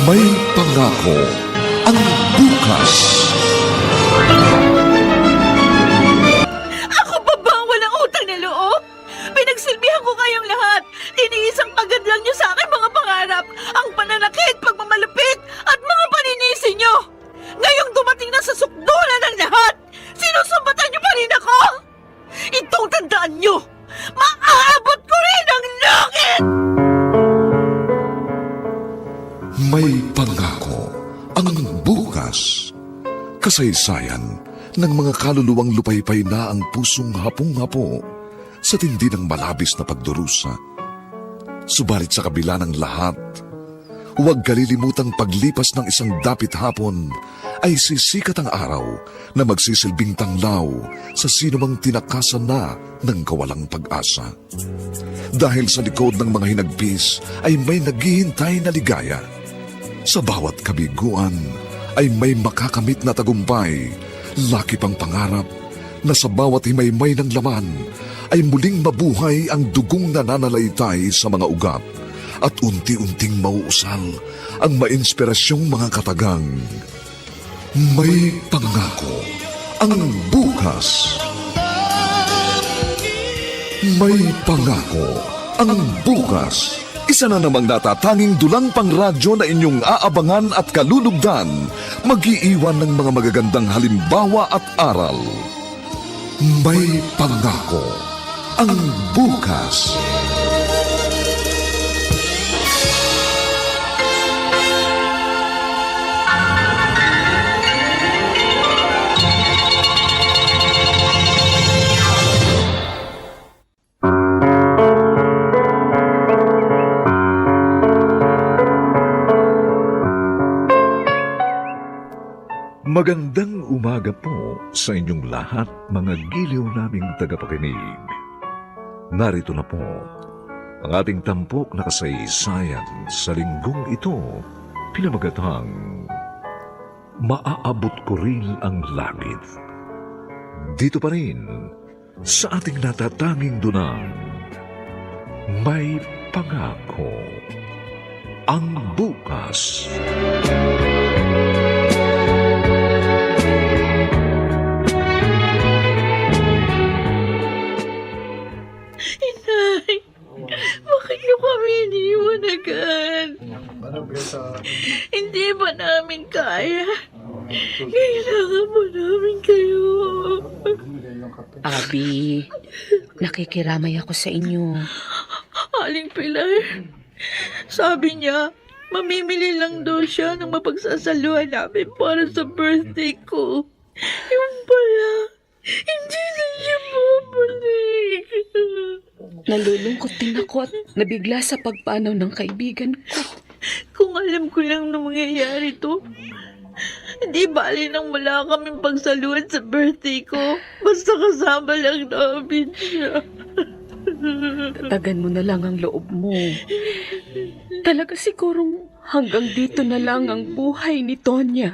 May pangako ang bukas. Ako pa ba ang walang utang na loob? Pinagsilbihan ko kayong lahat. Tiniis ang agad lang niyo sa aking mga pangarap, ang pananakit, pagmamalupit, at mga paninisi niyo. Ngayong dumating na sa sukdulan ng lahat, sinusumbatan niyo pa rin ako? Itong tandaan niyo, maaabot ko rin ang langit! May pangako ang bukas. Kasaysayan ng mga kaluluwang lupaypay na ang pusong hapong-hapo sa tindi ng malabis na pagdurusa. Subalit sa kabila ng lahat, huwag kalilimutang paglipas ng isang dapit hapon ay sisikat ang araw na magsisilbing tanglaw sa sinumang tinakasan na ng kawalang pag-asa. Dahil sa likod ng mga hinagpis ay may naghihintay na ligaya. Sa bawat kabiguan ay may makakamit na tagumpay, laki pang pangarap na sa bawat himaymay ng laman ay muling mabuhay ang dugong nananalaytay sa mga ugat at unti-unting mauusal ang mainspirasyong mga katagang. May pangako ang bukas. May pangako ang bukas. Isa na namang natatanging dulang pangradyo na inyong aabangan at kalulugdan, mag-iiwan ng mga magagandang halimbawa at aral. May pangako ang bukas. Magandang umaga po sa inyong lahat, mga giliw naming tagapakinig. Narito na po ang ating tampok na kasaysayan sa linggong ito, pinamagatang Maaabot Ko Rin ang Langit. Dito pa rin sa ating natatanging dunang May Pangako ang bukas. Inay, bakit niyo kami iniwan agad? Hindi ba namin kaya? Kailangan mo namin kayo. Abi, nakikiramay ako sa inyo. Aling Pilar, sabi niya, mamimili lang daw siya ng mapagsasaluhan namin para sa birthday ko. Yung pala, hindi na siya bumalik. Nalulungkot din ako at nabigla sa pagpanaw ng kaibigan ko. Kung alam ko lang na mangyayari to, hindi bali nang wala kaming pagsaluhan sa birthday ko. Basta kasama lang namin siya. Tagan mo na lang ang loob mo. Talaga sigurong hanggang dito na lang ang buhay ni Tonya.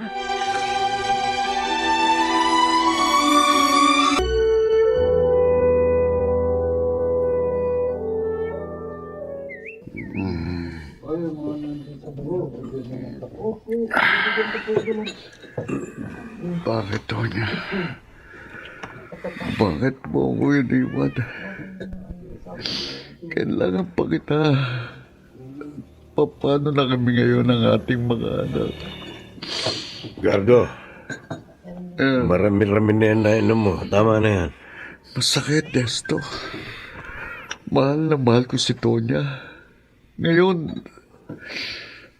Bakit, Tonya? Bakit mo ako iniwan? Kailangan pa kita. Paano na kami ngayon ng ating mga anak? Gardo, marami-rami na yan na inom mo. Tama na yan. Masakit, Desto. Mahal na mahal ko si Tonya. Ngayon,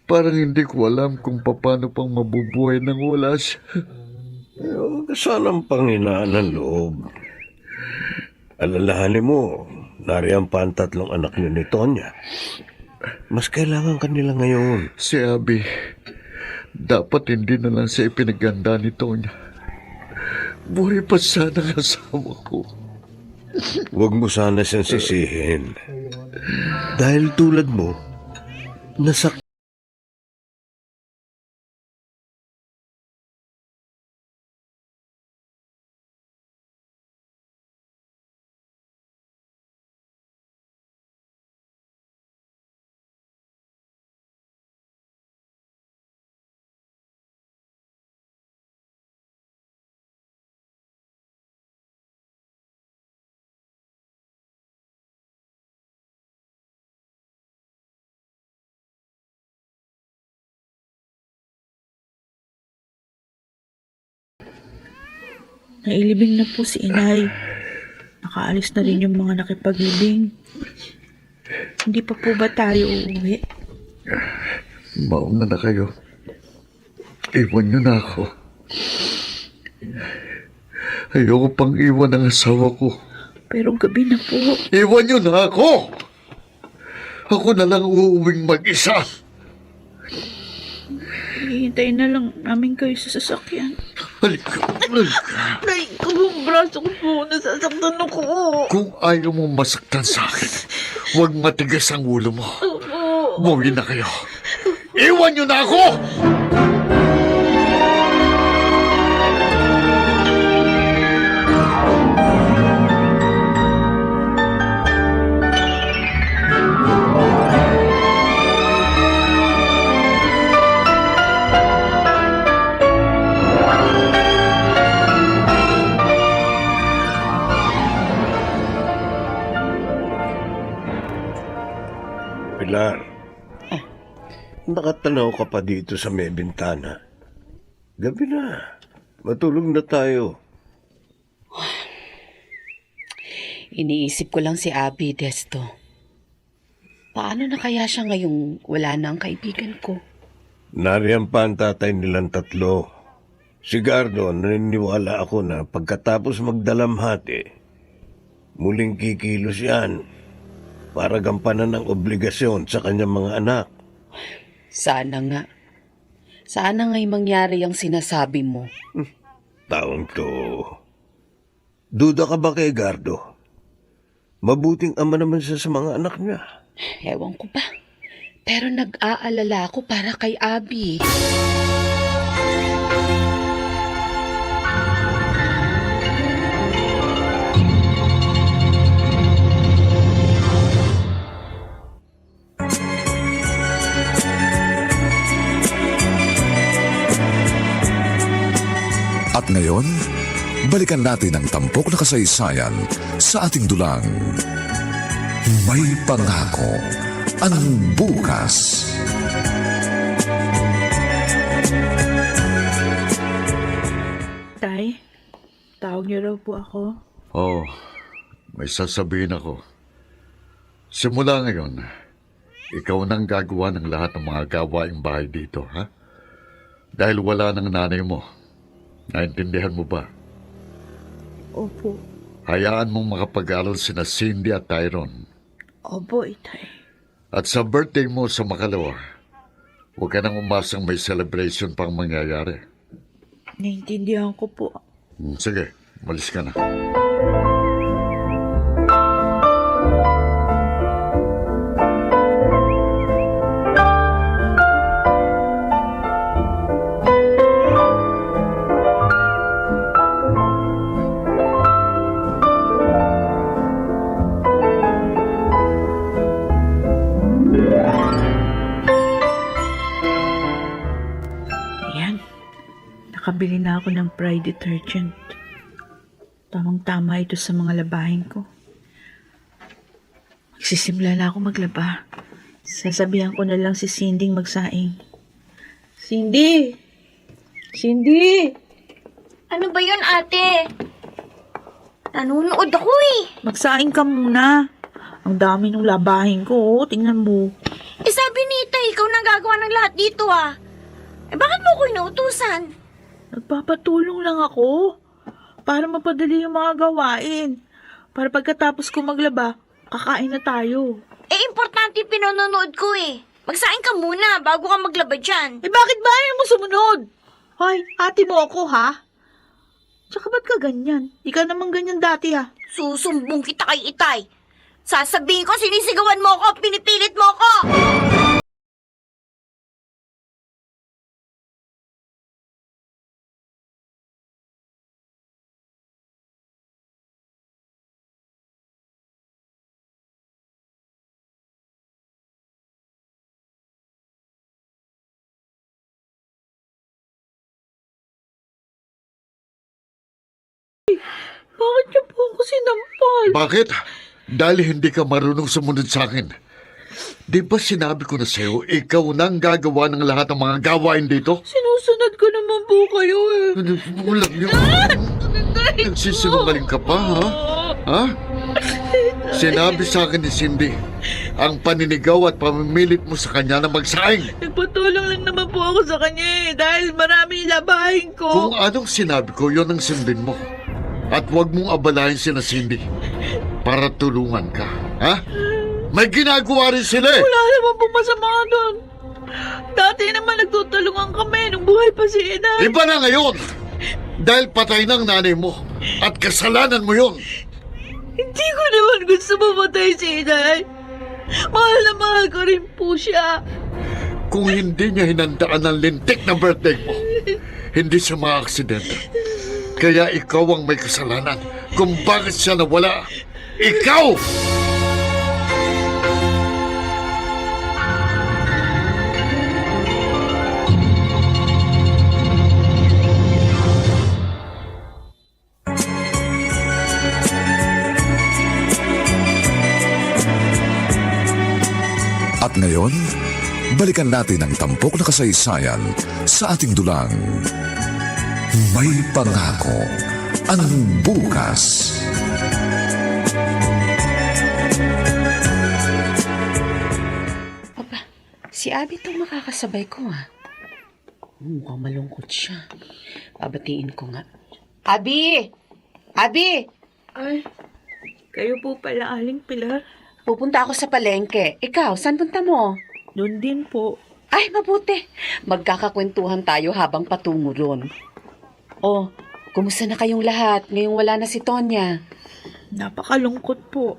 parang hindi ko alam kung paano pang mabubuhay nang wala siya. Huwag ka sanang panghinaan ng loob. Alalahanin mo, nariyan pa ang tatlong anak niyo ni Tonya. Mas kailangan kanila ngayon. Si Abby, dapat hindi na lang siya ipinaganda ni Tonya. Buhay pa sana kasama ko. Huwag mo sana siyang sisihin. Dahil tulad mo, nasak Nailibing na po si inay. Nakaalis na rin yung mga nakipaglibing. Hindi pa po ba tayo uuwi? Mauna na kayo. Iwan niyo na ako. Ayoko pang iwan ang asawa ko. Pero gabi na po. Iwan niyo na ako! Ako na lang uuwing mag-isa. Hihintayin na lang namin kayo sa sasakyan. Halika. Nay, ang braso ko po. Nasasaktan ako. Kung ayaw mo masaktan sa akin, huwag matigas ang ulo mo. Umuwi na kayo. Iwan niyo na ako! Pilar, nakatanaw ka pa dito sa may bintana. Gabi na. Matulog na tayo. Iniisip ko lang si Abby, Desto. Paano na kaya siya ngayong wala na ang kaibigan ko? Nariyan pa ang tatay nilang tatlo. Si Gardo, naniniwala ako na pagkatapos magdalamhati, muling kikilos yan para gampanan ng obligasyon sa kanyang mga anak. Sana nga. Sana nga'y mangyari ang sinasabi mo. Taong to. Duda ka ba kay Gardo? Mabuting ama naman siya sa mga anak niya. Ewan ko ba. Pero nag-aalala ako para kay Abby. At ngayon, balikan natin ang tampok na kasaysayan sa ating dulang. May pangako ang bukas. Tay, tawag niyo raw po ako. Oh, may sasabihin ako. Simula ngayon, ikaw nang gagawa ng lahat ng mga gawaing bahay dito, ha? Dahil wala ng nanay mo. Naintindihan mo ba? Opo. Hayaan mong makapag-aral sina Cindy at Tyrone. Opo, itay. At sa birthday mo sa makalawa, huwag ka nang umasang may celebration pang mangyayari. Naintindihan ko po. Sige, malis ka na. Ayan. Nakabili na ako ng Pride detergent. Tamang-tama ito sa mga labahin ko. Magsisimula na ako maglaba. Sasabihan ko na lang si Cindy magsaing. Cindy! Cindy! Ano ba yun, ate? Nanonood ako eh. Magsaing ka muna. Ang dami ng labahin ko, tingnan mo. Eh sabi ni Itay, ikaw na gagawa ng lahat dito ah. Eh bakit mo ko inuutusan? Nagpapatulong lang ako para mapadali yung mga gawain. Para pagkatapos ko maglaba, kakain na tayo. Eh importante yung pinanonood ko eh. Magsaing ka muna bago ka maglaba dyan. Eh bakit ba ayaw mo sumunod? Hoy, ate mo ako ha? Tsaka ba't ka ganyan? Di ka naman ganyan dati ha? Susumbong kita kay Itay. Sasabihin ko sinisigawan mo ako, pinipilit mo ako. Bakit niyo po ako sinampal? Bakit? Dahil hindi ka marunong sumunod sa akin. Di ba sinabi ko na sa'yo, ikaw nang gagawa ng lahat ng mga gawain dito? Sinusunod ko naman po kayo eh. Ulam niyo. Nagsisinungaling ka pa, ha? Ha? Sinabi sa akin ni Cindy, ang paninigaw at pamimilit mo sa kanya na magsaing. Nagpatulong lang naman po ako sa kanya dahil marami labahin ko. Kung anong sinabi ko, yun ang sundin mo. At huwag mong abalahin sina Cindy para tulungan ka, ha? May ginagawa rin sila eh. Wala naman po masama doon. Dati naman nagtutulungan kami nung buhay pa si Inay. Iba na ngayon. Dahil patay ng nanay mo at kasalanan mo yun. Hindi ko naman gusto mamatay si Inay. Mahal na mahal ko rin po siya. Kung hindi niya hinandaan ang lintik na birthday mo, hindi siya maaksidente. Kaya ikaw ang may kasalanan kung bakit siya nawala. Ikaw! At ngayon, balikan natin ang tampok na kasaysayan sa ating dulang. May pangako ang bukas. Aba, si Abby itong makakasabay ko mukhang malungkot siya. Babatiin ko nga. Abby! Abby! Ay, kayo po pala, Aling Pilar. Pupunta ako sa palengke. Ikaw, saan punta mo? Doon din po. Ay, mabuti. Magkakakwentuhan tayo habang patungo ron. Oh, kumusta na kayong lahat ngayong wala na si Tonya? Napakalungkot po.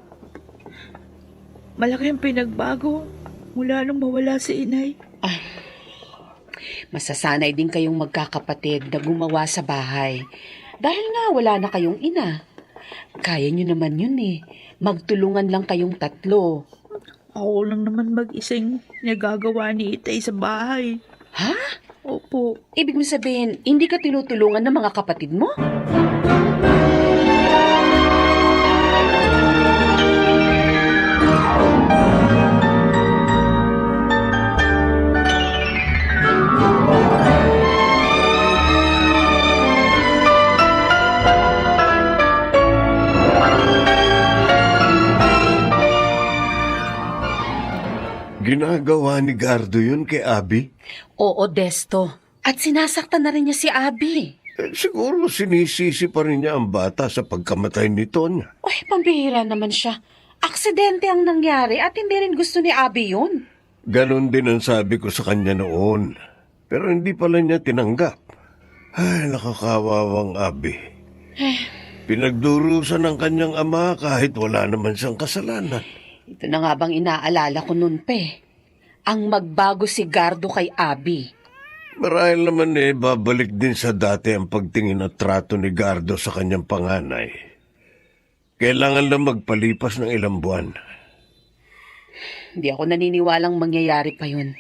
Malaki ang pinagbago mula nung mawala si Inay. Masasanay din kayong magkakapatid na gumawa sa bahay. Dahil nga wala na kayong ina. Kaya nyo naman yun Magtulungan lang kayong tatlo. Ako lang naman mag-isang nagagawa ni Itay sa bahay. Ha? Opo. Ibig mo sabihin, hindi ka tinutulungan ng mga kapatid mo? Ginagawa ni Gardo yun kay Abby? Oo, Desto. At sinasaktan na rin niya si Abby. Siguro sinisisi pa rin niya ang bata sa pagkamatay ni Tonya. Uy, pambihira naman siya. Aksidente ang nangyari at hindi rin gusto ni Abby yun. Ganon din ang sabi ko sa kanya noon. Pero hindi pala niya tinanggap. Ay, nakakawawang Abby. Pinagdurusan ng kanyang ama kahit wala naman siyang kasalanan. Ito na nga bang inaalala ko nun, Ang magbago si Gardo kay Abby. Marahil naman babalik din sa dati ang pagtingin at trato ni Gardo sa kanyang panganay. Kailangan lang magpalipas ng ilang buwan. Hindi ako naniniwalang mangyayari pa yun.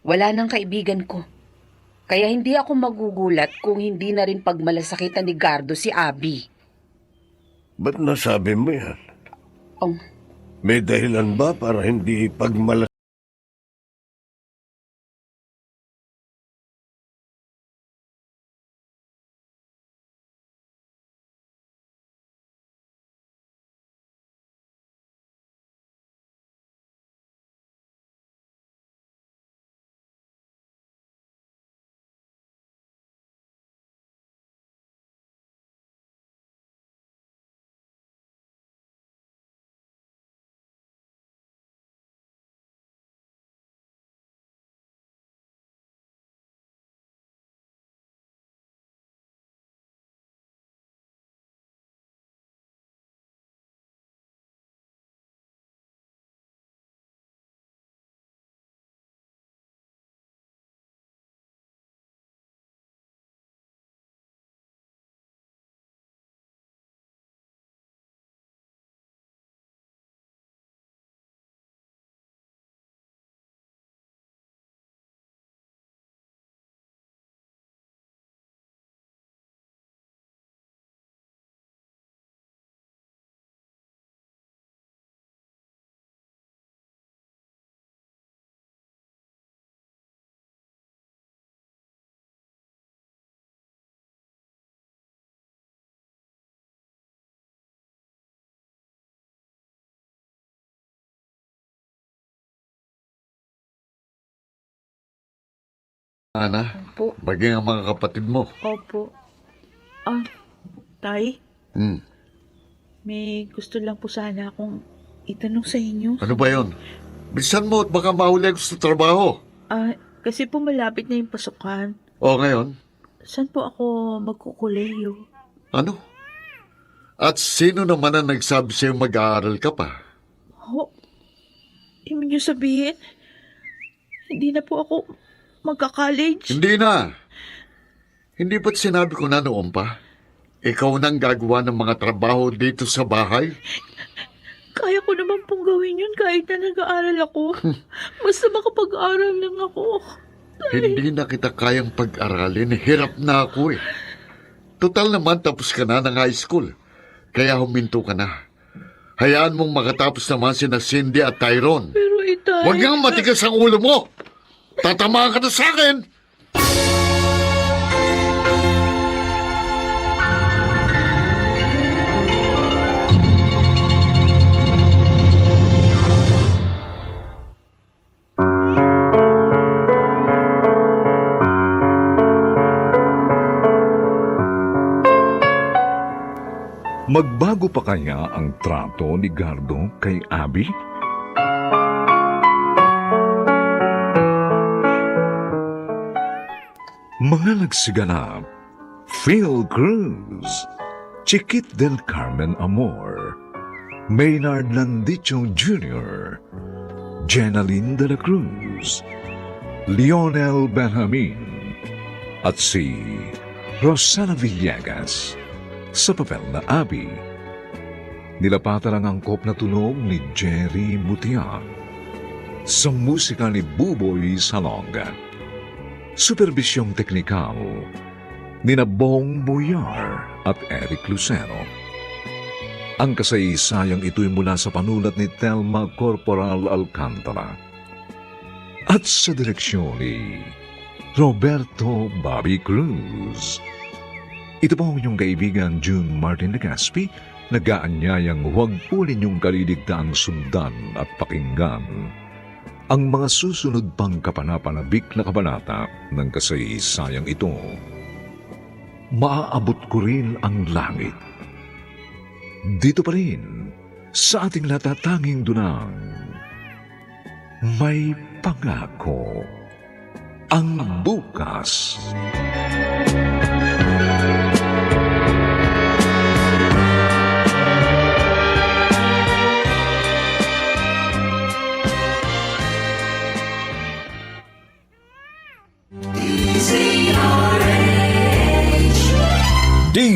Wala nang kaibigan ko. Kaya hindi ako magugulat kung hindi na rin pagmalasakitan ni Gardo si Abby. Ba't nasabi mo yan? Oh, May dahilan ba para hindi Ana, Po. bagay ang mga kapatid mo. Opo. Tay, Hmm. may gusto lang po sana akong itanong sa inyo. Ano ba yon? Bilisan mo at baka mahuli ako sa trabaho. Kasi po malapit na yung pasukan. O ngayon, Saan po ako magkukuleyo? ano? At sino naman ang nagsabi sa'yo mag-aaral ka pa? Ibig niyo sabihin, hindi na po ako magka-college? Hindi na. Hindi ba't sinabi ko na noon pa? Ikaw nang gagawa ng mga trabaho dito sa bahay? Kaya ko naman pong gawin yun kahit na nag-aaral ako. Basta makapag-aral lang ako. Hindi na kita kayang pag-aralin. Hirap na ako eh. Total naman tapos ka na ng high school. Kaya huminto ka na. Hayaan mong makatapos naman sina Cindy at Tyrone. Pero itay... Huwag kang matigas ang ulo mo! Tatamaan ka na sa akin! Magbago pa kaya ang trato ni Gardo kay Abby? Mga nagsiganap, Phil Cruz, Chiquit del Carmen Amor, Maynard Landicho Jr., Jenaline de la Cruz, Lionel Benjamin, at si Rosana Villegas sa papel na Abby. Nilapatan ang angkop na tunog ni Jerry Mutia sa musika ni Buboy Salonga. Superbisyong teknikal ni Bong Boyar at Eric Lucero. Ang kasaysayang ito'y mula sa panulat ni Telma Corporal Alcantara at sa direksyon ni Roberto Bobby Cruz. Ito po ang inyong kaibigan June Martin Legaspi, nag-aanyayang huwag po ninyong kaliligtaang sundan at pakinggan ang mga susunod pang kapanapanabik na kabanata ng kasaysayang ito. Maaabot ko rin ang langit. Dito pa rin, sa ating natatanging dunang, may pangako ang bukas.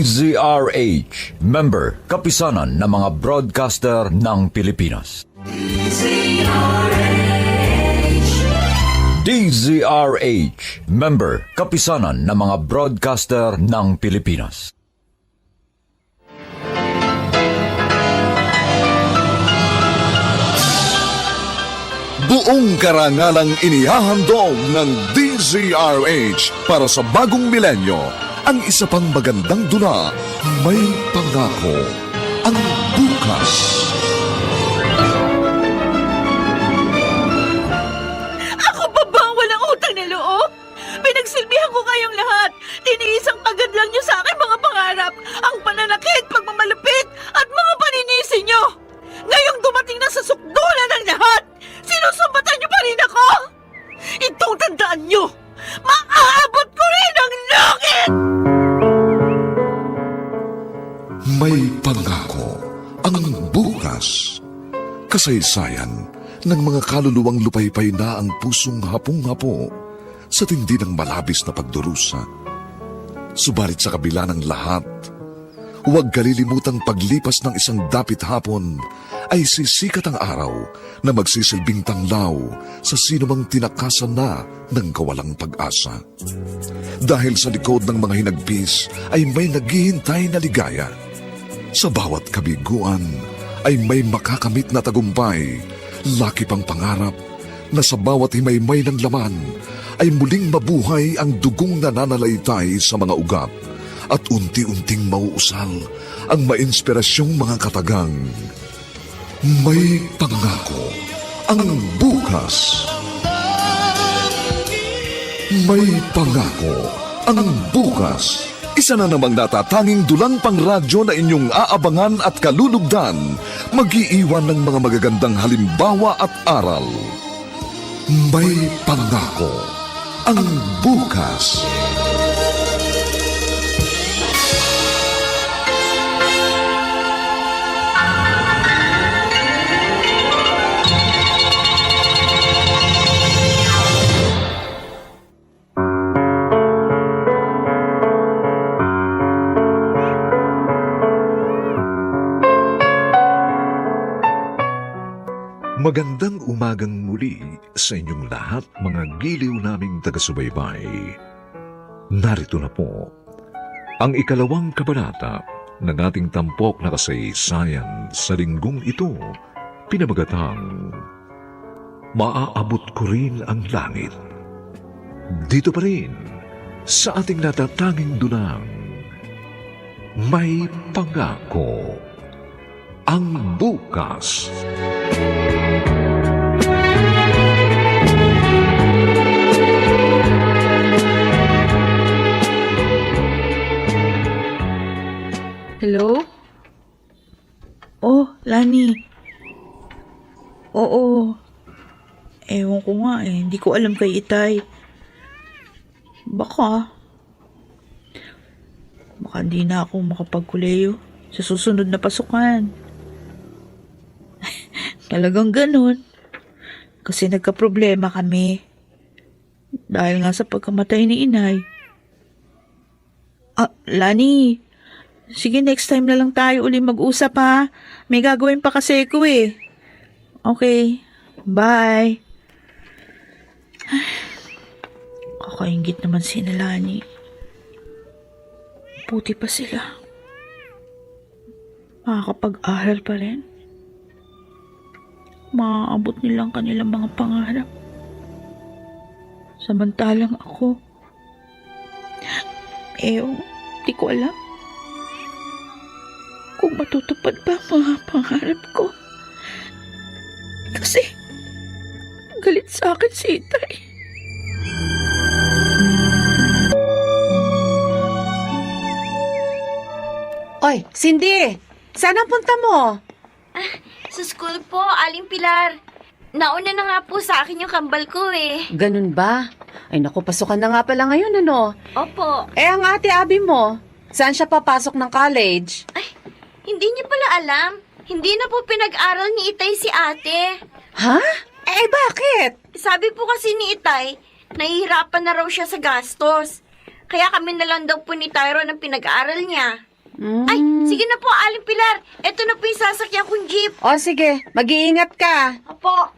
DZRH, member, kapisanan ng mga broadcaster ng Pilipinas. DZRH, member, kapisanan ng mga broadcaster ng Pilipinas. Buong karangalang inihahandog ng DZRH para sa bagong milenyo. Ang isa pang magandang dula, may pangako ang bukas. Ako pa ba ang walang utang na loob? Pinagsilbihan ko kayong lahat. Tiniis ang pagad lang niyo sa akin mga pangarap, ang pananakit, pagmamalupit, at mga paninisi niyo. Ngayong dumating na sa sukdulan ng lahat, sinusumbatan niyo pa rin ako? Itong tandaan niyo, maaabot ko rin ang langit! May pangako ang bukas. Kasaysayan ng mga kaluluwang lupaypay na ang pusong hapong-hapo sa tindi ng malabis na pagdurusa. Subalit sa kabila ng lahat, huwag kalilimutang paglipas ng isang dapit hapon ay sisikat ang araw na magsisilbing tanglaw sa sinumang tinakasan na ng kawalang pag-asa. Dahil sa likod ng mga hinagpis ay may naghihintay na ligaya. Sa bawat kabiguan ay may makakamit na tagumpay, laki pang pangarap na sa bawat himaymay ng laman ay muling mabuhay ang dugong nananalaytay sa mga ugat at unti-unting mauusal ang mainspirasyong mga katagang. May pangako ang bukas. May pangako ang bukas. Isa na namang natatanging dulang pang radyo na inyong aabangan at kalulugdan. Mag-iiwan ng mga magagandang halimbawa at aral. May pangako ang bukas. Magandang umagang muli sa inyong lahat, mga giliw naming taga-subaybay. Narito na po ang ikalawang kabanata ng ating tampok na kasaysayan sa linggong ito, pinamagatang Maaabot Ko Rin ang Langit. Dito pa rin sa ating natatanging dunang May Pangako ang Bukas. Hello? Oh, Lani. Oo. Ewan ko nga eh. Hindi ko alam kay Itay. Baka hindi na ako makapagkuleyo sa susunod na pasukan. Talagang ganun. Kasi nagka-problema kami. Dahil nga sa pagkamatay ni Inay. Lani. Sige, next time na lang tayo uli mag-usap ha. May gagawin pa kasi ko eh. Okay. Bye. Kakaingit naman si Lani. Buti pa sila. Makakapag-aral pa rin. Maaabot nilang kanilang mga pangarap. Samantalang ako, di ko alam kung matutupad ba ang mga pangarap ko. Kasi, galit sa akin si Itay. Oy, Cindy! Saan ang punta mo? Sa school po, Aling Pilar. Nauna na nga po sa akin yung kambal ko eh. Ganun ba? Ay naku, pasukan na nga pala ngayon, ano? Opo. Ang ate Abby mo, saan siya papasok ng college? Ay, hindi niyo pala alam. Hindi na po pinag-aral ni Itay si ate. Ha? Bakit? Sabi po kasi ni Itay, nahihirapan na raw siya sa gastos. Kaya kami na lang daw po ni Tyro ng pinag-aaral niya. Ay, sige na po, Aling Pilar. Ito na po yung sasakyan kong jeep. O sige, mag-iingat ka. Opo.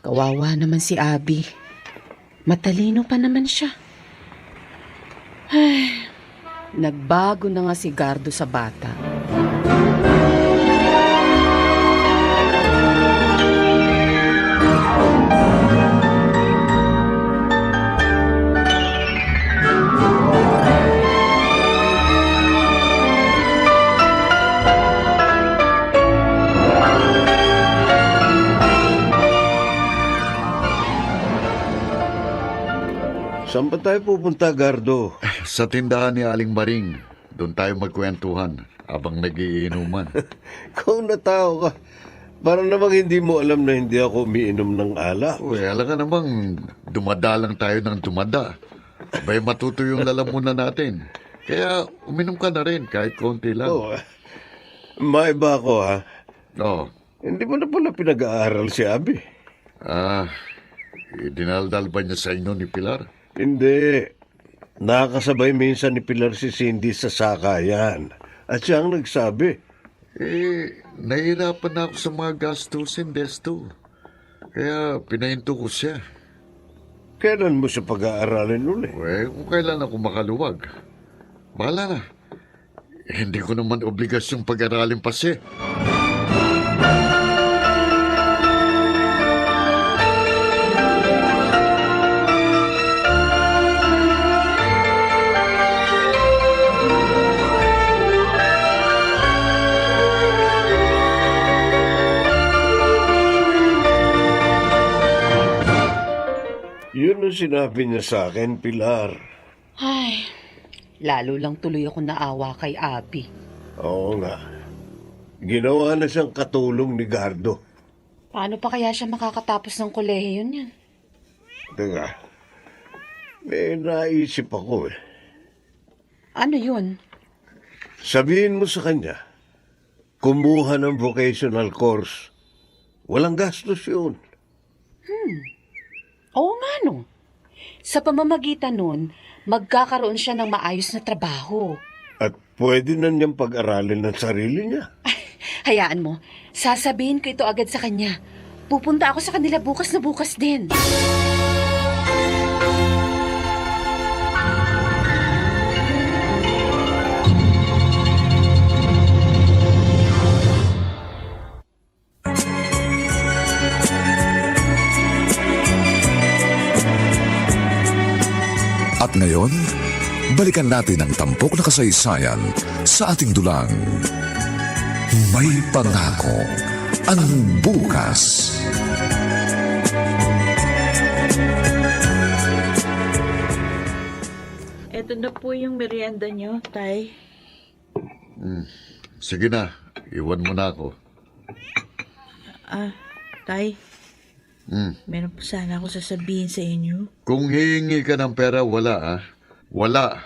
Kawawa naman si Abby. Matalino pa naman siya. Ay, nagbago na nga si Gardo sa bata. Saan ba tayo pupunta, Gardo? Sa tindahan ni Aling Maring, doon tayo magkwentuhan habang nagiinuman. Kung natao ka, para namang hindi mo alam na hindi ako umiinom ng alak. Uy, alam ka namang dumadalang tayo ng dumada. Abay matuto yung lalamunan natin. Kaya uminom ka na rin kahit konti lang. Oh, maiba ako ha. Oo. Hindi mo na pala pinag-aaral si Abi. Dinaldal ba niya sa inyo ni Pilar? Hindi. Nakakasabay minsan ni Pilar si Cindy sa sakayan. At siya ang nagsabi. Nahihirapan na ako sa mga gastusin, Desto. Kaya pinahinto ko siya. Kailan mo siya pag-aaralin uli? Kung kailan ako makaluwag. Bahala na. Hindi ko naman obligasyong pag-aralin pa siya. Yun ang sinabi niya sa akin, Pilar. Ay, lalo lang tuloy ako naawa kay Abby. Oo nga. Ginawa na siyang katulong ni Gardo. Paano pa kaya siya makakatapos ng kolehiyo niyan? Teka, may naisip ako eh. Ano yun? Sabihin mo sa kanya, kumuha ng vocational course. Walang gastos yun. Oo nga no. Sa pamamagitan nun, magkakaroon siya ng maayos na trabaho. At pwede na niyang pag-aralin ng sarili niya. Hayaan mo, sasabihin ko ito agad sa kanya. Pupunta ako sa kanila bukas na bukas din. At ngayon, balikan natin ang tampok na kasaysayan sa ating dulang. May pangako ang bukas. Ito na po yung merienda nyo, Tay. Sige na, iwan mo na ako. Tay, meron po sana ako sasabihin sa inyo. Kung hihingi ka ng pera, wala ah. Wala.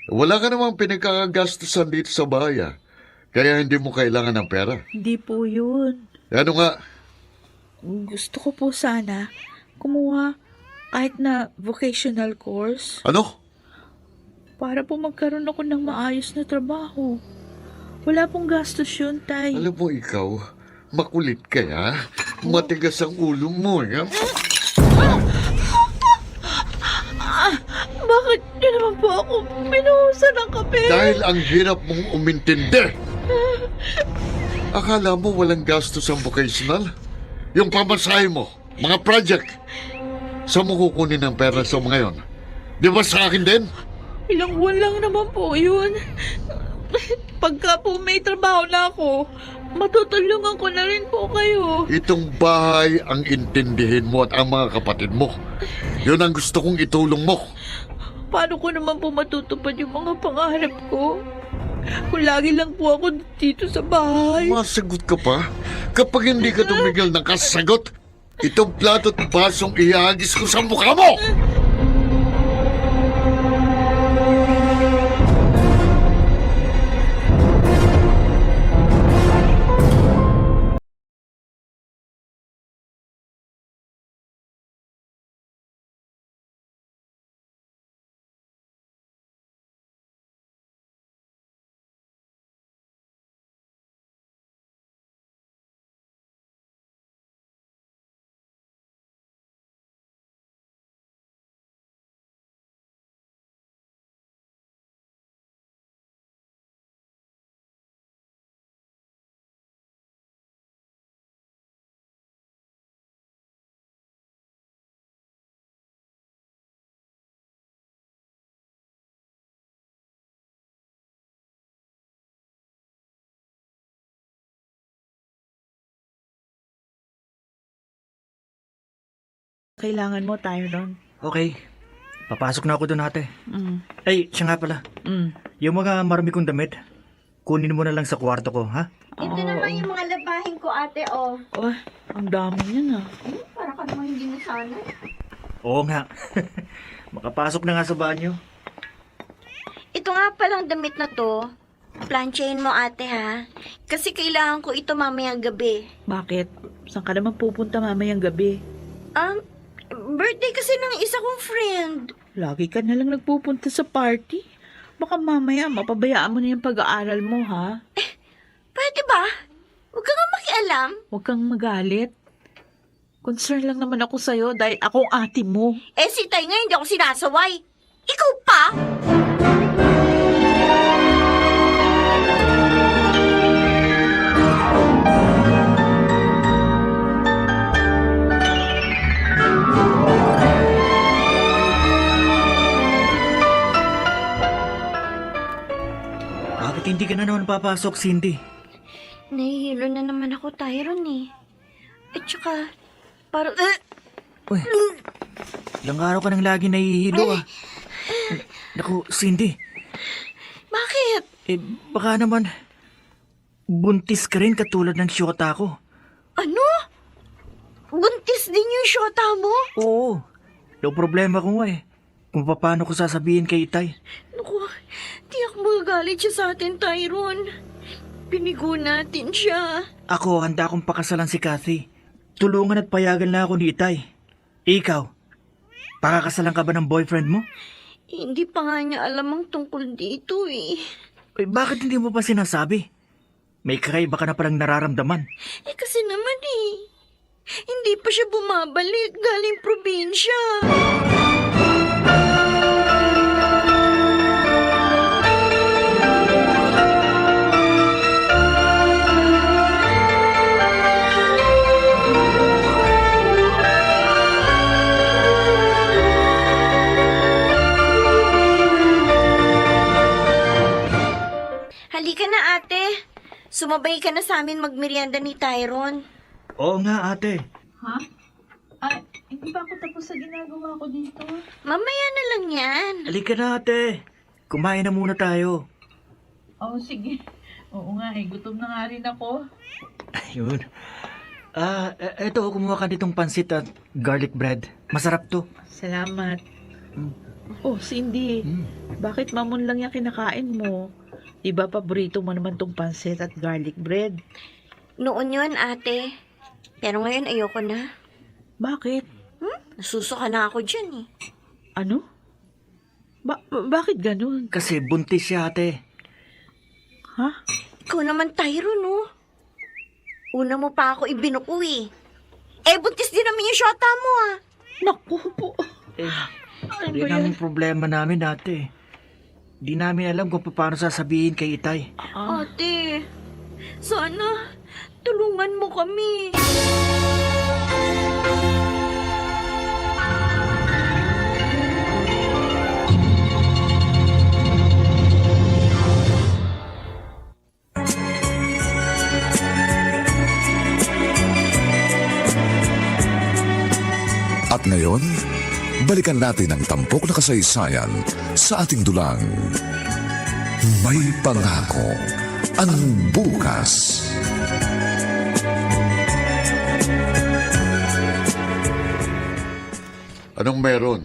Wala ka namang pinagkakagastusan dito sa bahay ah. Kaya hindi mo kailangan ng pera. Hindi po yun. Ano nga? Gusto ko po sana kumuha kahit na vocational course Ano? para po magkaroon ako ng maayos na trabaho. Wala pong gastos yun, Tay. Alam mo ikaw, makulit kaya? Matigas ang ulo mo eh. Bakit nyo naman po ako pinuhusan ng kape? Dahil ang hirap mong umintindi. Akala mo walang gastos ang vocational? Yung pamasahe mo, mga project. Saan mo kukunin ang pera sa mga yon? Di ba sa akin din? Ilang buwan lang naman po yun. Pagka po may trabaho na ako, matutulungan ko na rin po kayo. Itong bahay ang intindihin mo at ang mga kapatid mo. Yun ang gusto kong itulong mo. Paano ko naman po matutupad yung mga pangarap ko? Kung lagi lang po ako dito sa bahay. Masagot ka pa? Kapag hindi ka tumigil ng kasagot, itong plato at basong ihagis ko sa mukha mo! Kailangan mo, Tyron. Okay. Papasok na ako doon, ate. Ay, siya nga pala. Yung mga marami kong damit, kunin mo na lang sa kwarto ko, ha? Ito naman yung mga labahin ko, ate, oh. Oh, ang dami niyan Para ka naman hindi nasanay. Oo nga. Makapasok na nga sa banyo. Ito nga palang damit na to. Planchain mo, ate, ha? Kasi kailangan ko ito mamayang gabi. Bakit? Saan ka naman pupunta mamayang gabi? Birthday kasi ng isa kong friend. Lagi ka na lang nagpupunta sa party. Baka mamaya mapabayaan mo na yung pag-aaral mo, ha? Pwede ba? Huwag ka nga makialam. Huwag kang magalit. Concern lang naman ako sa'yo dahil akong ate mo. Eh, si Tay nga hindi ako sinasaway. Ikaw pa? Bakit hindi ka na naman papasok, Cindy? Nahihilo na naman ako, Tyron, eh. At saka, parang... Uy, Ilang araw ka nang lagi nahihilo ah. Naku, Cindy, Bakit? baka naman buntis ka rin katulad ng syota ko. Ano? Buntis din yung syota mo? Oo, yung problema ko nga kung paano ko sasabihin kay Itay. Naku, di ako magagalit siya sa atin, Tyron. Pinigo natin siya. Ako, handa akong pakasalan si Kathy. Tulungan at payagan na ako ni Itay. Ikaw, pakakasalan ka ba ng boyfriend mo? Hindi pa nga niya alam ang tungkol dito eh. Bakit hindi mo pa sinasabi? May kakaiba ka na palang nararamdaman. Kasi naman hindi pa siya bumabalik galing probinsya. Halika na, ate. Sumabay ka na sa amin magmerienda ni Tyron. Oo nga, ate. Ha? Ay, hindi pa ako tapos sa ginagawa ko dito. Mamaya na lang yan. Halika na, ate. Kumain na muna tayo. Oo, sige. Oo nga gutom na nga rin ako. Ayun. Eto, kumuha ka nitong pansit at garlic bread. Masarap to. Salamat. Oh, Cindy, bakit mamon lang yung kinakain mo? Diba paborito mo naman tong pansit at garlic bread? Noon yun, ate. Pero ngayon ayoko na. Bakit? Nasusuka na ako dyan eh. Ano? Bakit ganun? Kasi buntis siya, ate. Ha? Ikaw naman, Tyron, no? Una mo pa ako ibinuko eh. Buntis din namin yung shota mo ah. Naku po. Ano ba Yan yan? ang problema namin, ate. Di namin alam kung paano sasabihin kay Itay. Ate, sana tulungan mo kami. At ngayon, balikan natin ang tampok na kasaysayan sa ating dulang. May pangako ang bukas. Anong meron?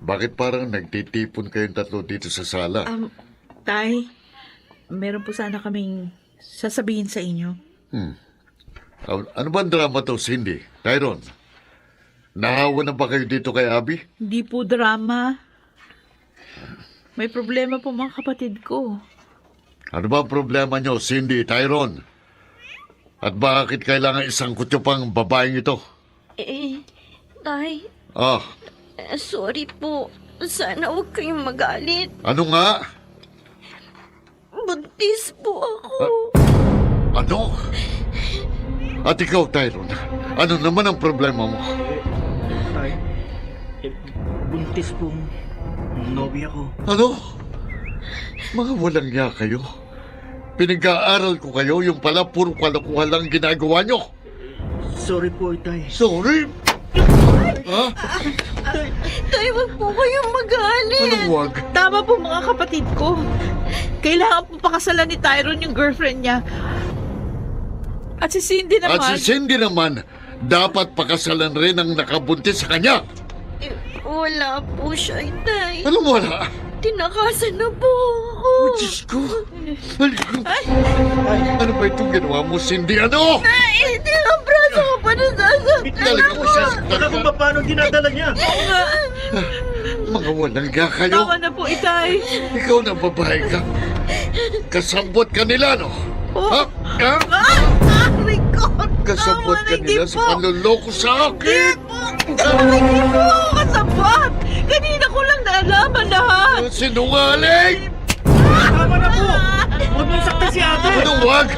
Bakit parang nagtitipon kayong tatlo dito sa sala? Tay, meron po sana kaming sasabihin sa inyo. Ano ba ang drama to, Cindy? Tyron, nahawa na ba kayo dito kay Abby? Hindi po drama. May problema po mga kapatid ko. Ano ba ang problema nyo, Cindy, Tyron? At bakit kailangan isang kutyo pang babaeng ito? Tay, Ah, sorry po. Sana huwag kayong magalit. ano nga? Buntis po ako. Ano? At ikaw, Tyron, ano naman ang problema mo? Tay, buntis pong nobya ko. Ano? Mga walang niya kayo. Pinag-aaral ko kayo, yung pala puro kalokohan lang ginagawa nyo. Sorry po, Itay. Sorry! Ha? Tay, huwag po kayong magalit. Anong wag? Tama po mga kapatid ko. Kailangan po pakasalan ni Tyron yung girlfriend niya. At si Cindy naman. At si Cindy naman, dapat pakasalan rin ang nakabuntis sa kanya. Wala po siya, Tay. Anong wala? Tinakasan na po ako. Oh, Diyos ko. Ano ba itong ginawa mo, Cindy? Ano? Hindi ang braso ko pa nasasaktan Talaga mo siya. Baka kung paano dinadala niya. Mga walang niya kayo. Tama na po, Itay. Ikaw na babae ka. Kasambot ka nila, no? Ha? Ha? Aray ko! Kasambot ka nila sa panluloko sa akin. Hindi po ako kasabot! Kanina ko lang naalaman lahat! Sinungaling! Tama na po! Huwag mong saktan si ate! Anong wag?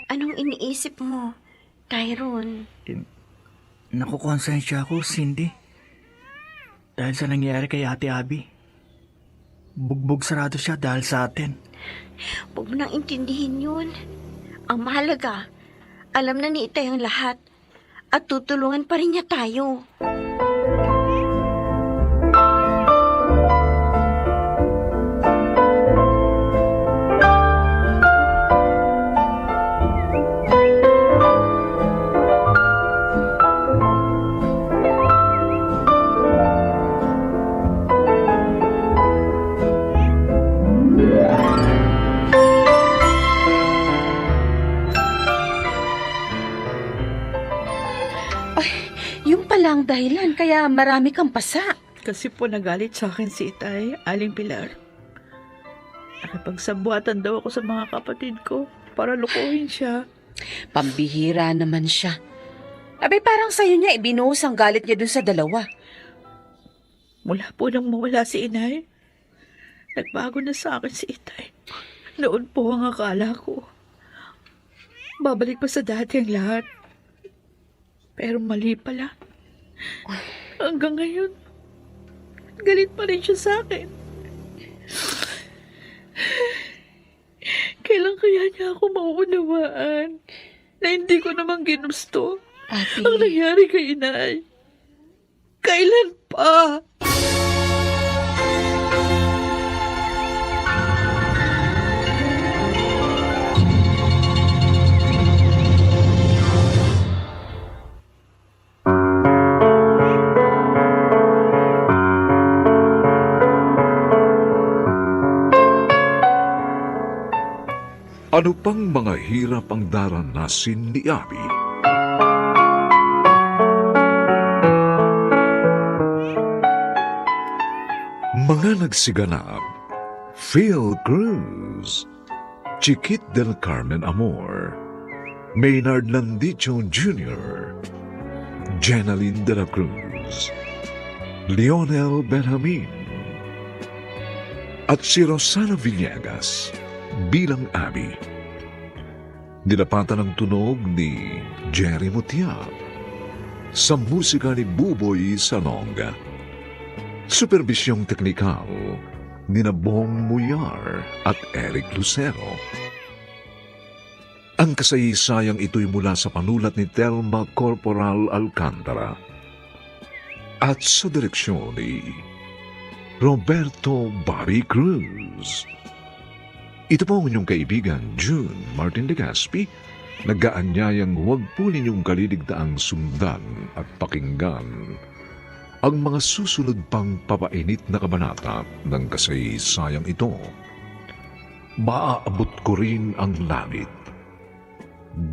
Anong iniisip mo, Tyron? Nakukonsensya ako, Cindy. Dahil sa nangyari kay Ate Abby. Bugbog sarado siya dahil sa atin. Huwag mo nang intindihin yun. Ang mahalaga, alam na ni Itay ang lahat. At tutulungan pa rin niya tayo. Yung pala ang dahilan, kaya marami kang pasa. Kasi po nagalit sa akin si Itay, Aling Pilar. Nakipagsabuatan daw ako sa mga kapatid ko para lukuhin siya. Pambihira naman siya. Abay, parang sa'yo niya ibinuhos ang galit niya dun sa dalawa. Mula po nang mawala si Inay, nagbago na sa akin si Itay. Noon po ang akala ko. Babalik pa sa dati ang lahat. Pero mali pala. Hanggang ngayon, galit pa rin siya sa akin. Kailan kaya niya ako mauunawaan na hindi ko naman ginusto Ate, ang nangyari kay Inay? Kailan pa? Ano pang mga hirap ang daranasin ni Abby? Mga nagsiganap, Phil Cruz, Chiquit del Carmen Amor, Maynard Landicho Jr., Jenaline de la Cruz, Lionel Benjamin, at si Rosana Villegas bilang Abby. Nilapatan ang tunog ni Jerry Mutiak sa musika ni Buboy Salonga. Superbisyong teknikal ni Bong Muyar at Eric Lucero. Ang kasaysayang ito'y mula sa panulat ni Telma Corporal Alcantara at sa direksyon ni Roberto Bobby Cruz. Ito po ang inyong kaibigan, June Martin Legaspi, nag-aanyayang huwag po ninyong kaliligtaang sundan at pakinggan ang mga susunod pang papainit na kabanata ng kasaysayang ito. Maaabot ko rin ang langit.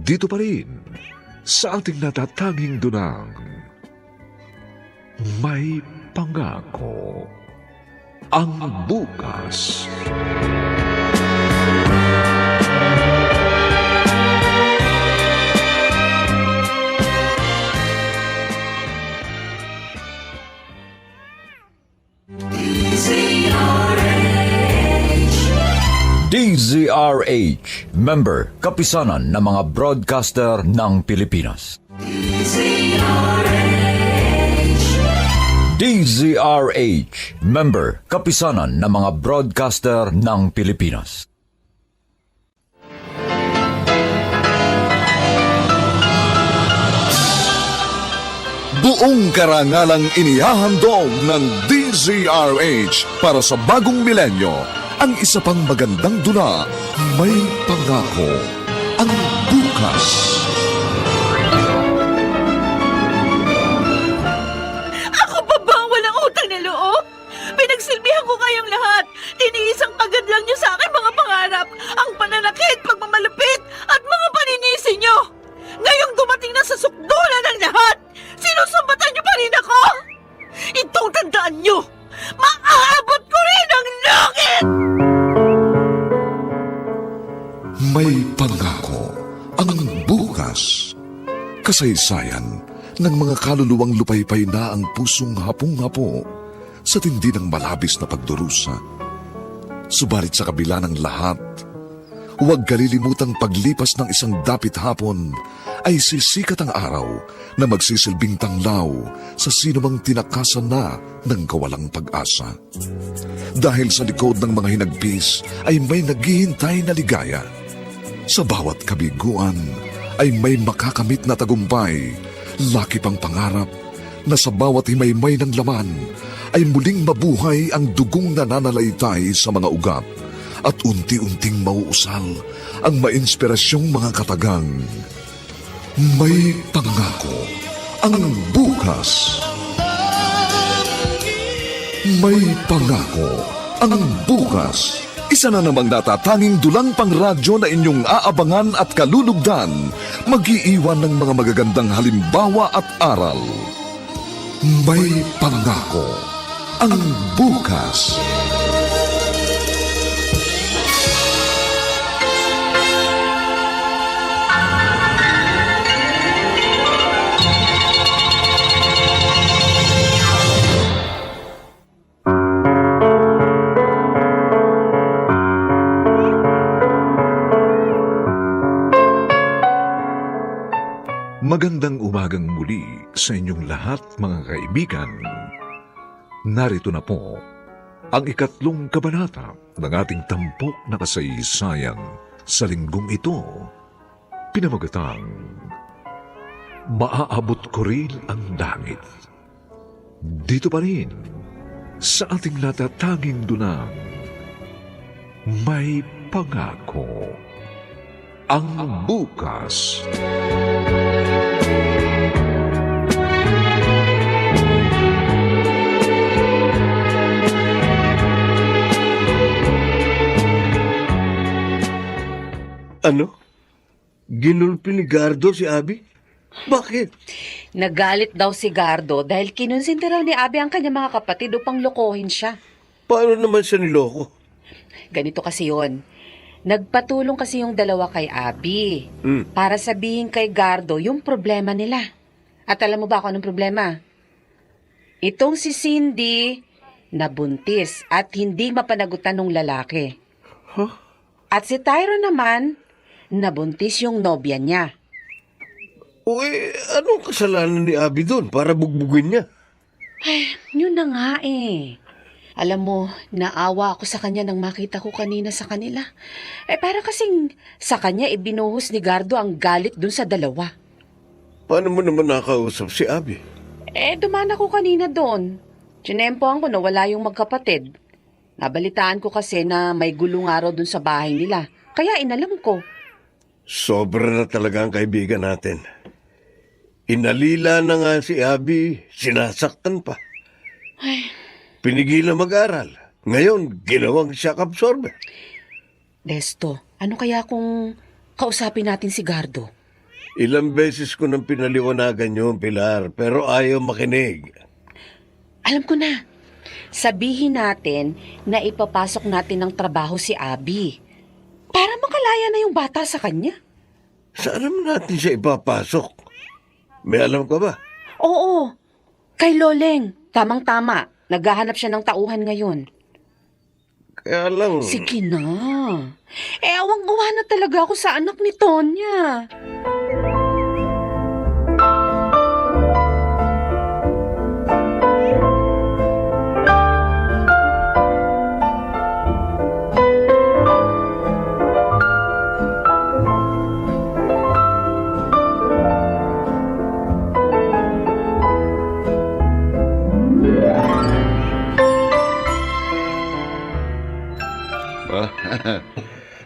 Dito pa rin, sa ating natatanging dunang, may pangako ang bukas. DZRH, member Kapisanan ng mga Broadcaster ng Pilipinas. DZRH, member Kapisanan ng mga Broadcaster ng Pilipinas. Buong karangalang inihahandog ng DZRH para sa bagong milenyo. Ang isa pang magandang dula, may pangako ang bukas. Ako pa ba ang walang utang na loob? Pinagsilbihan ko kayong lahat. Tiniis ang paggadlang niyo sa aking mga pangarap, ang pananakit, pagmamalupit, at mga paninisi niyo. Ngayong dumating na sa sukdulan ng lahat, sinusumbatan niyo pa rin ako? Itong tandaan niyo, maaabot ko rin ang langit! May pangako ang bukas. Kasaysayan ng mga kaluluwang lupaypay na ang pusong hapong-hapo sa tindi ng malabis na pagdurusa. Subalit sa kabila ng lahat, Huwag kalilimutang paglipas ng isang dapit hapon ay sisikat ang araw na magsisilbing tanglaw sa sinumang tinakasan na ng kawalang pag-asa. Dahil sa likod ng mga hinagpis ay may naghihintay na ligaya. Sa bawat kabiguan ay may makakamit na tagumpay, laki pang pangarap na sa bawat himaymay ng laman ay muling mabuhay ang dugong nananalaytay sa mga ugat at unti-unting mauusal ang mainspirasyong mga katagang. May pangako ang bukas. May pangako ang bukas. Isa na namang natatanging dulang pang radyo na inyong aabangan at kalulugdan, mag-iiwan ng mga magagandang halimbawa at aral. May pangako ang bukas. Magandang umagang muli sa inyong lahat, mga kaibigan. Narito na po ang 3 kabanata ng ating tampok na kasaysayan sa linggong ito. Pinamagatang, Maaabot ko rin ang langit. Dito pa rin sa ating natatanging dunang, may pangako ang bukas. Ano? Ginulpi ni Gardo si Abby? Bakit? Nagalit daw si Gardo dahil kinonsinti raw ni Abby ang kanyang mga kapatid upang lokohin siya. Paano naman siya niloko? Ganito kasi yon. Nagpatulong kasi yung dalawa kay Abby para sabihin kay Gardo yung problema nila. At alam mo ba kung anong problema? Itong si Cindy nabuntis at hindi mapanagutan ng lalaki. Huh? At si Tyro naman, nabuntis yung nobya niya. Uy, anong kasalanan ni Abby doon para bugbugin niya? Yun na nga eh. Alam mo, naawa ako sa kanya nang makita ko kanina sa kanila. Para kasing sa kanya ibinuhos ni Gardo ang galit dun sa dalawa. Paano mo naman nakausap si Abby? Dumaan ako kanina doon. Tinempohan ko na wala yung magkapatid. Nabalitaan ko kasi na may gulong araw dun sa bahay nila. Kaya inalam ko. Sobra na talaga ang kaibigan natin. Inalila na nga si Abby, sinasaktan pa. Pinigilan mag-aral. Ngayon, ginawang shock absorber. Desto, ano kaya kung kausapin natin si Gardo? Ilang beses ko nang pinaliwanagan yung Pilar, pero ayaw makinig. Alam ko na. Sabihin natin na ipapasok natin ng trabaho si Abby. Para makalaya na yung bata sa kanya. Saan naman natin siya ipapasok? May alam ka ba? Oo, kay Loleng. Tamang-tama. Naghahanap siya ng tauhan ngayon. Kaya lang... Sige na. Awang-awa na talaga ako sa anak ni Tonya.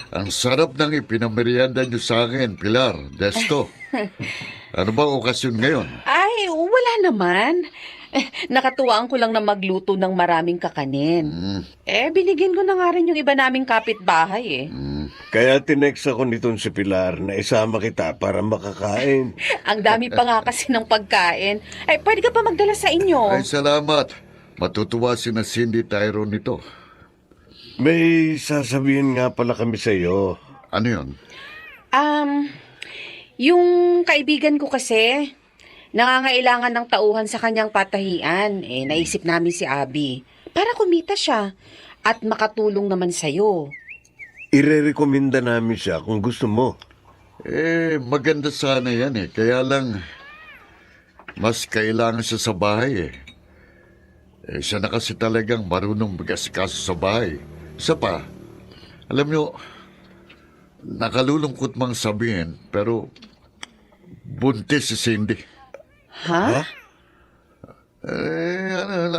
Ang sarap ng ipinamerienda niyo sa akin, Pilar, Desto. Ano bang okasyon ngayon? Ay, wala naman. Nakatuwaan ko lang na magluto ng maraming kakanin. Binigyan ko na nga rin yung iba naming kapitbahay Kaya tinext ako nitong si Pilar na isama kita para makakain. Ang dami pa nga kasi ng pagkain. Pwede ka pa magdala sa inyo. Ay, salamat. Matutuwa si na Cindy Tyron nito. May sasabihin nga pala kami sa iyo. Ano yun? Yung kaibigan ko kasi, nangangailangan ng tauhan sa kanyang patahian. Naisip namin si Abby para kumita siya at makatulong naman sa'yo. Irerekomenda namin siya kung gusto mo. Maganda sana yan Kaya lang, mas kailangan siya sa bahay siya na kasi talagang marunong mag-asikaso sa bahay. Isa pa, alam nyo, nakalulungkot mang sabihin, pero buntis si Cindy. Ha?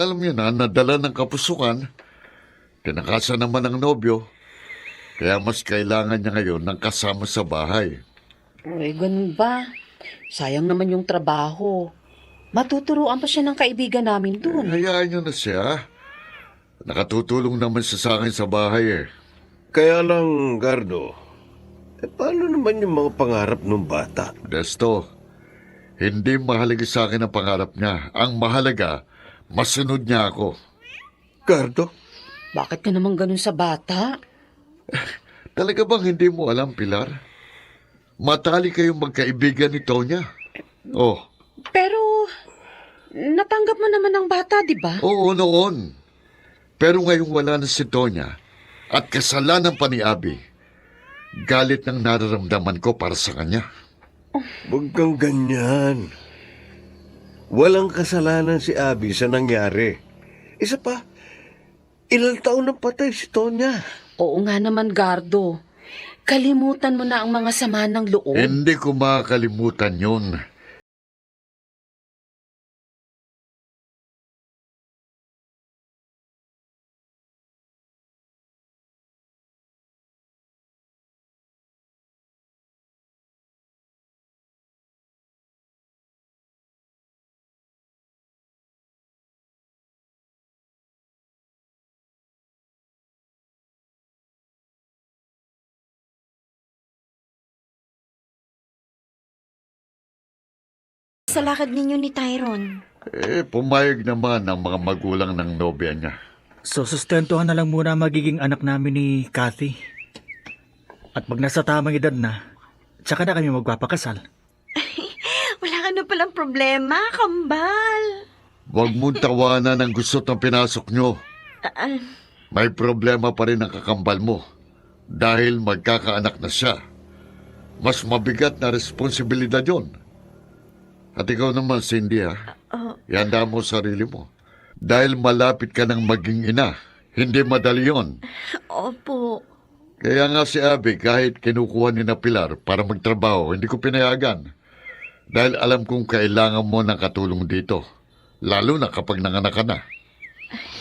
Alam niyo na, nadala ng kapusukan. Tinakasan naman ng nobyo. Kaya mas kailangan niya ngayon ng kasama sa bahay. Uy, ganun ba? Sayang naman yung trabaho. Matuturuan pa siya ng kaibigan namin doon. Hayaan niyo na siya. Nakatutulong naman siya sa akin sa bahay Kaya lang, Gardo, paano naman yung mga pangarap ng bata? Desto, hindi mahalaga sa akin ang pangarap niya. Ang mahalaga, masunod niya ako. Gardo? Bakit ka naman ganun sa bata? Talaga bang hindi mo alam, Pilar? Matali kayong magkaibigan ni Tonya. Oh, Pero, natanggap mo naman ang bata, di ba? oo noon. Pero ngayong wala na si Tonya at kasalanan pa ni Abby, galit ng nararamdaman ko para sa kanya. Huwag kang ganyan. Walang kasalanan si Abby sa nangyari. Isa pa, ilang taon na patay si Tonya. Oo nga naman, Gardo. Kalimutan mo na ang mga sama ng loob. Hindi ko makakalimutan yun. Sa lakad ninyo ni Tyron. Pumayag naman ang mga magulang ng nobya niya. So, sustentuhan na lang muna ang magiging anak namin ni Kathy. At pag nasa tamang edad na, tsaka na kami magpapakasal. Wala ka na palang problema, kambal. Huwag mong tawanan ang gusto ng pinasok nyo. Ah, May problema pa rin ang kakambal mo. Dahil magkakaanak na siya. Mas mabigat na responsibilidad yon. At ikaw naman, Cindy, ihanda mo sarili mo. Dahil malapit ka ng maging ina. Hindi madali yon. Opo. Kaya nga si Abby, kahit kinukuha ni na Pilar para magtrabaho, hindi ko pinayagan. Dahil alam kong kailangan mo ng katulong dito. Lalo na kapag nanganak ka na.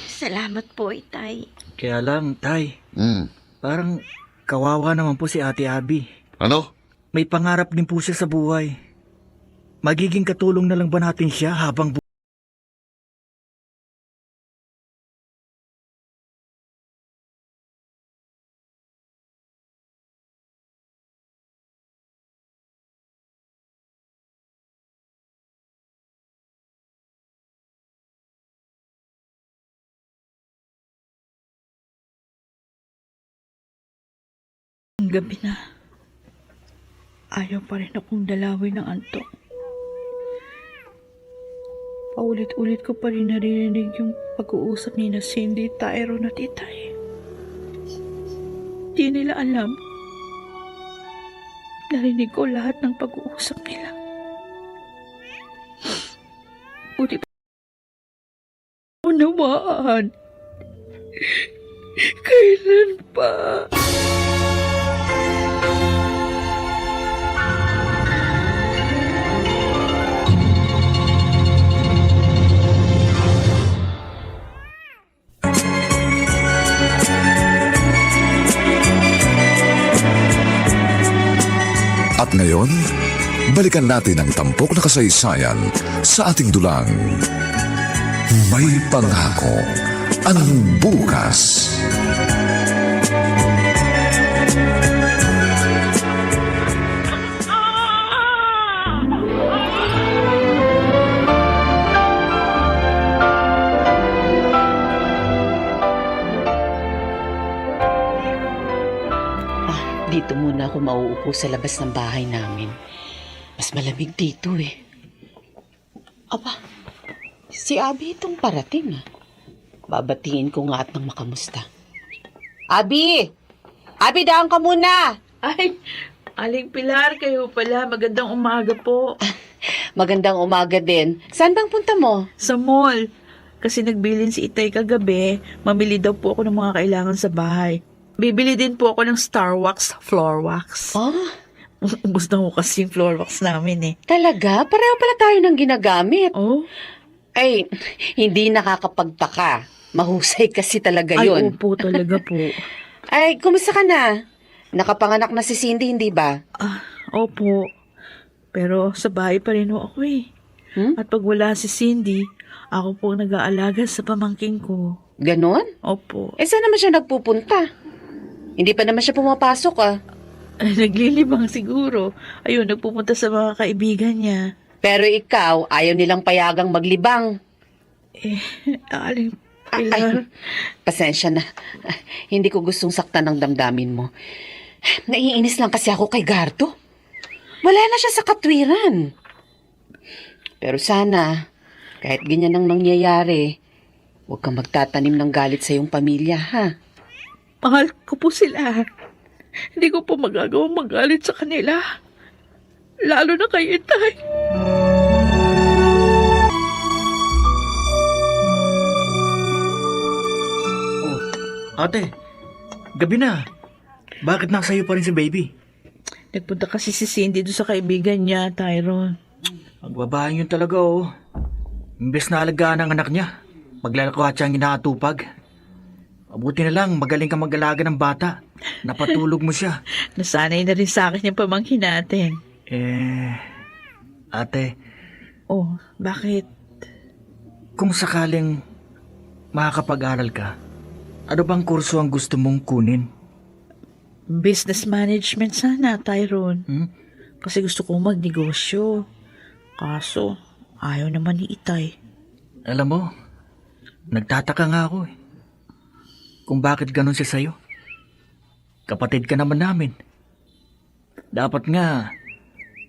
Salamat po, Itay. Kaya lang, Tay, Hmm. parang kawawa naman po si Ate Abby. Ano? May pangarap din po siya sa buhay. Magiging katulong na lang ba natin siya habang Ang gabi na. Ayaw pa rin akong dalawin ng antok. Paulit-ulit ko pa rin naririnig yung pag-uusap ni na Cindy, Tyron at Itay. Di nila alam. Narinig ko lahat ng pag-uusap nila. Buti pa unawaan. Kailan pa? At ngayon, balikan natin ang tampok na kasaysayan sa ating dulang. May pangako ang bukas. Dito muna ako mauupo sa labas ng bahay namin. Mas malamig dito Aba, si Abby itong parating Babatingin ko nga at nang makamusta. Abby! Abi, daan ka muna. Ay, Aling Pilar, kayo pala. Magandang umaga po. Magandang umaga din. Saan bang punta mo? Sa mall. Kasi nagbilin si Itay kagabi. Mamili daw po ako ng mga kailangan sa bahay. Bibili din po ako ng Star Wax Floor Wax. Oh, Ubus na ko kasi yung floor wax namin eh. talaga? Pareho pala tayo ng ginagamit. Oh? Ay, hindi nakakapagtaka. Mahusay kasi talaga Ay, yun. opo talaga po. Ay, kumusta ka na? Nakapanganak na si Cindy, hindi ba? Ah, opo. Pero sa bahay pa rin ho ako eh. At pag wala si Cindy, ako po ang nag-aalaga sa pamangking ko. Ganon? Opo. Eh, saan naman siya nagpupunta? Hindi pa naman siya pumapasok, ah. Ay, naglilibang siguro. Ayun, nagpupunta sa mga kaibigan niya. Pero ikaw, ayaw nilang payagang maglibang. Aling Ay, Pilar. pasensya na. Hindi ko gustong saktan ng damdamin mo. Naiinis lang kasi ako kay Gardo. Wala na siya sa katwiran. Pero sana, kahit ganyan ang nangyayari, huwag kang magtatanim ng galit sa iyong pamilya, ha? Mahal ko po sila. Hindi ko po magagawang magalit sa kanila. Lalo na kay Itay. Ate, gabi na. Bakit nasa iyo pa rin si baby? Nagpunta kasi si Cindy doon sa kaibigan niya, Tyrone. Magbabahan yun talaga, oh. Imbes na alagaan ang anak niya, maglalakwa siyang inaatupag. Mabuti na lang, magaling ka mag-alaga ng bata. Napatulog mo siya. Nasanay na rin sa akin yung pamangkin natin. Ate, Oh, bakit? kung sakaling makakapag-aral ka, ano bang kurso ang gusto mong kunin? Business management sana, Tyrone. Hmm? Kasi gusto kong magnegosyo. Kaso, ayaw naman ni Itay. Alam mo, nagtataka nga ako eh. Kung bakit ganun siya sa'yo. Kapatid ka naman namin. Dapat nga,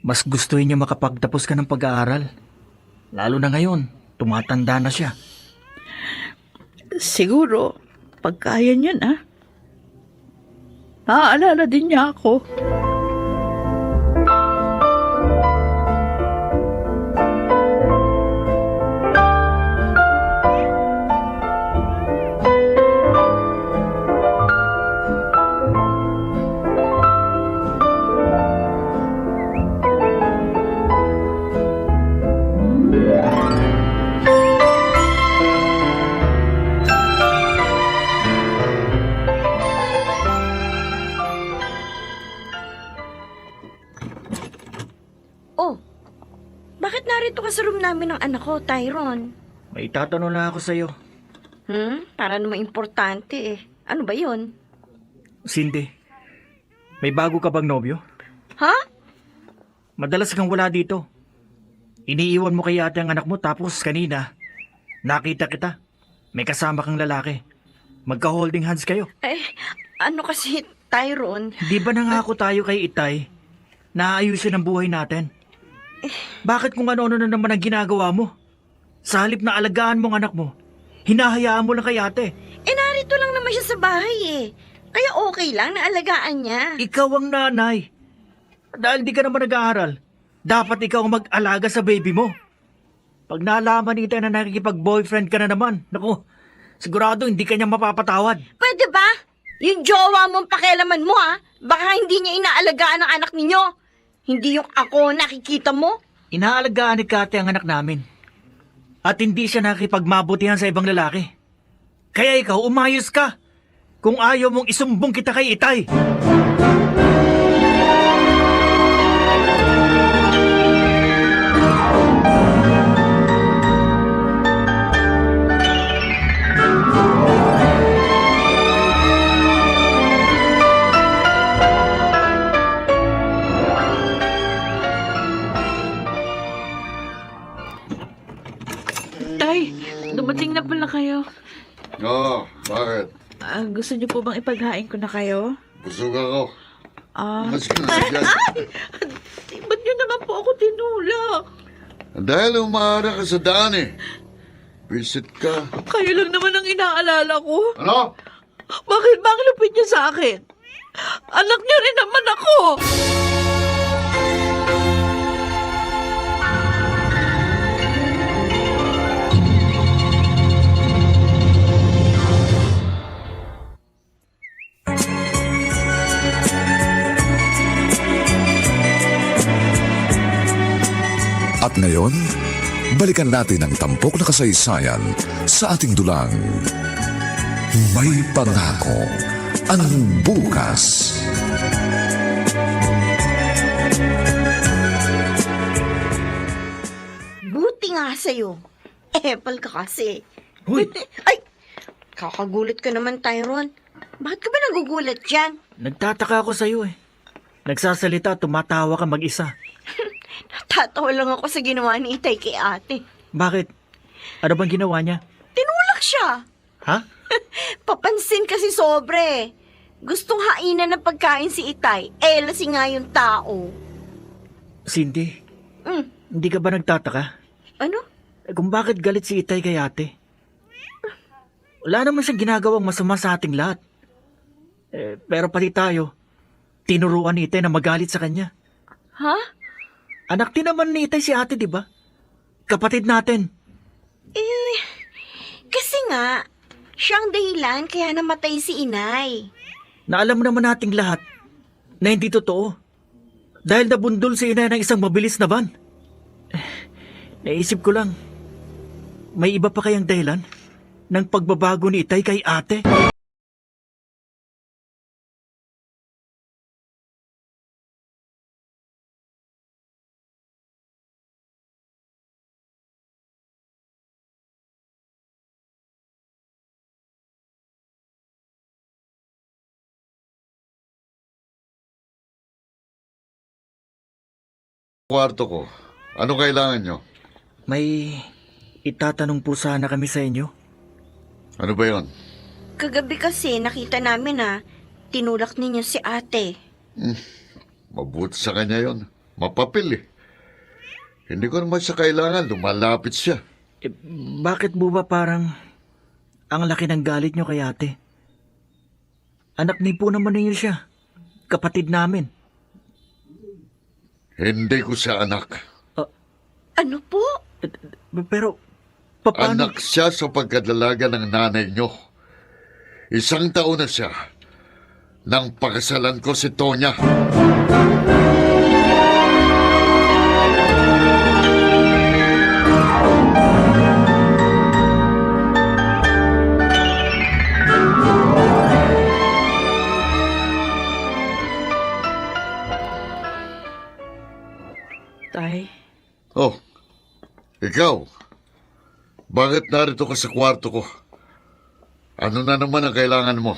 mas gustuhin niya makapagtapos ka ng pag-aaral. Lalo na ngayon, tumatanda na siya. Siguro, pagkaya niyan, ah. Naaalala din niya ako. Oh, bakit narito ka sa room namin ng anak ko, Tyrone? May tatanong lang ako sa'yo. Para naman importante eh. Ano ba yun? Cindy, may bago ka bang nobyo? Ha? Madalas kang wala dito. Iniiwan mo kay ate ang anak mo tapos kanina, nakita kita. May kasama kang lalaki. Magka-holding hands kayo. Eh, ano kasi, Tyrone? Di ba nangako tayo kay Itay na aayusin ang buhay natin? Bakit kung ano-ano na naman ang ginagawa mo? Sa halip na alagaan mo ang anak mo, hinahayaan mo lang kay ate. Eh, narito lang naman siya sa bahay eh. Kaya okay lang na alagaan niya. Ikaw ang nanay. Dahil di ka naman nag-aaral, dapat ikaw ang mag-alaga sa baby mo. Pag nalaman ni Itay na nakikipag-boyfriend ka na naman, naku, sigurado hindi ka niya mapapatawad. Pwede ba? Yung jowa mong pakialaman mo ha? Baka hindi niya inaalagaan ang anak ninyo. Hindi yung ako nakikita mo. Inaalagaan ni Kate ang anak namin. At hindi siya nakikipagmabutihan sa ibang lalaki. Kaya ikaw, umayos ka. Kung ayaw mong isumbong kita kay Itay. Tay, dumating na pala kayo. Oo, bakit? Gusto niyo po bang ipaghain ko na kayo? Busog ako. Mas ka na dyan. Ba't niyo naman po ako tinulak? Dahil umaara ka sa daan eh. Visit ka. Kayo lang naman ang inaalala ko. Ano? Bakit ba ang lupit niyo sa akin? Anak niyo rin naman ako! At ngayon, balikan natin ang tampok na kasaysayan sa ating dulang. May pangako ang bukas. Buti nga sa'yo. Epal ka kasi. Hoy! Ay! Kakagulat ka naman, Tyrone. Bakit ka ba nagugulat dyan? Nagtataka ako sa'yo eh. Nagsasalita, tumatawa ka mag-isa. Natatawa lang ako sa ginawa ni Itay kay ate. Bakit? Ano bang ginawa niya? Tinulak siya. Ha? Papansin kasi sobre. Gustong hainan ng pagkain si Itay. Lasing nga yung tao. Cindy, Mm, hindi ka ba nagtataka? ano? Kung bakit galit si Itay kay ate? Wala naman siyang ginagawang masama sa ating lahat. Pero pati tayo, tinuruan ni Itay na magalit sa kanya. Ha? Anak din naman ni Itay si ate, di ba? Kapatid natin. Kasi nga, siyang dahilan kaya namatay si Inay. Na alam naman nating lahat na hindi totoo. Dahil nabundol si Inay ng isang mabilis na van. Naisip ko lang, may iba pa kayang dahilan ng pagbabago ni Itay kay ate? Kwarto ko. Ano kailangan nyo? May itatanong po sana kami sa inyo. Ano ba yon? Kagabi kasi nakita namin na tinulak ninyo si ate. Mabuti sa kanya yon. Mapapil eh. Hindi ko naman siya kailangan. Lumalapit siya. Bakit po ba parang ang laki ng galit nyo kay ate? Anak ni po naman ninyo siya. Kapatid namin. Hindi ko siya anak. Ano po? Pero, paano? Anak siya sa pagkadalaga ng nanay nyo. 1 taon na siya nang pakasalan ko si Tonya. Tay, Oh, ikaw. Bakit narito ka sa kwarto ko? Ano na naman ang kailangan mo?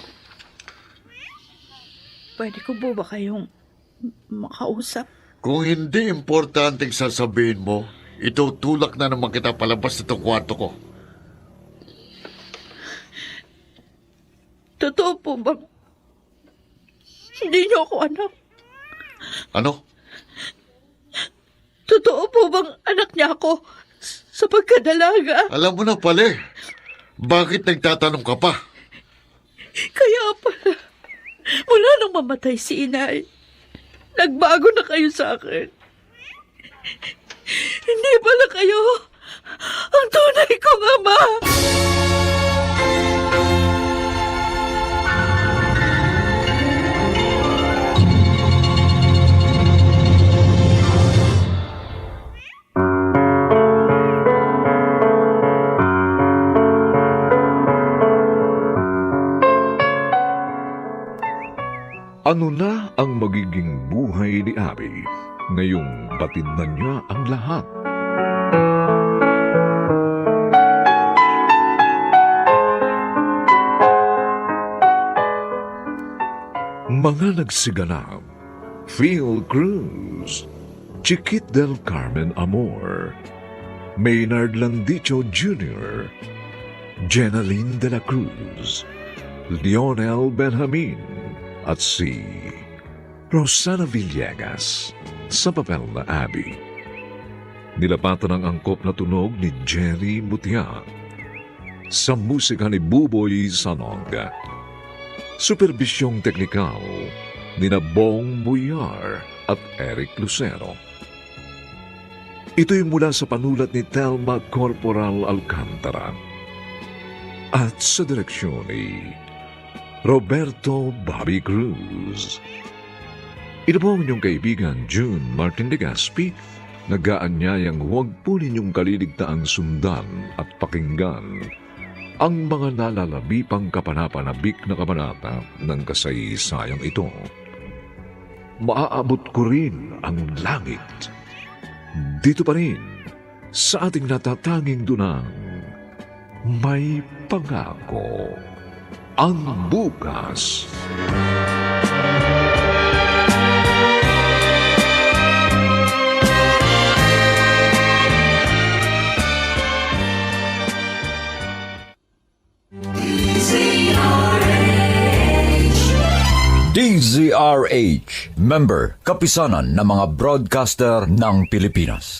Pwede ko po ba kayong makausap? Kung hindi importanteng sasabihin mo, itutulak na naman kita palabas nitong kwarto ko. Totoo po ba? Hindi niyo ako anak. Ano? Totoo po bang anak niya ako sa pagkadalaga? Alam mo na pala eh. Bakit nagtatanong ka pa? Kaya pala, mula nung mamatay si Inay, nagbago na kayo sa akin. Hindi pala kayo ang tunay kong ama. Ano na ang magiging buhay ni Abby ngayong batid na niya ang lahat? Mga nagsiganap: Phil Cruz, Chiquit del Carmen Amor, Maynard Landicho Jr., Jenaline de la Cruz, Lionel Benjamin, at si Rosana Villegas sa papel na Abby. Nilapatan ang angkop na tunog ni Jerry Mutia sa musika ni Buboy Sanog. Superbisyong teknikal ni Bong Buyar at Eric Lucero. Ito'y mula sa panulat ni Telma Corporal Alcantara at sa direksyon ni Roberto Bobby Cruz. Ito po ang inyong kaibigan June Martin de Gaspi, nag-aanyayang huwag po ninyong kaliligtaang sundan at pakinggan ang mga nalalabipang kapanapanabik na kabanata ng kasaysayang ito. Maaabot ko rin ang langit. Dito pa rin sa ating natatanging dunang may pangako ang bukas. DZRH, member, kapisanan ng mga broadcaster ng Pilipinas.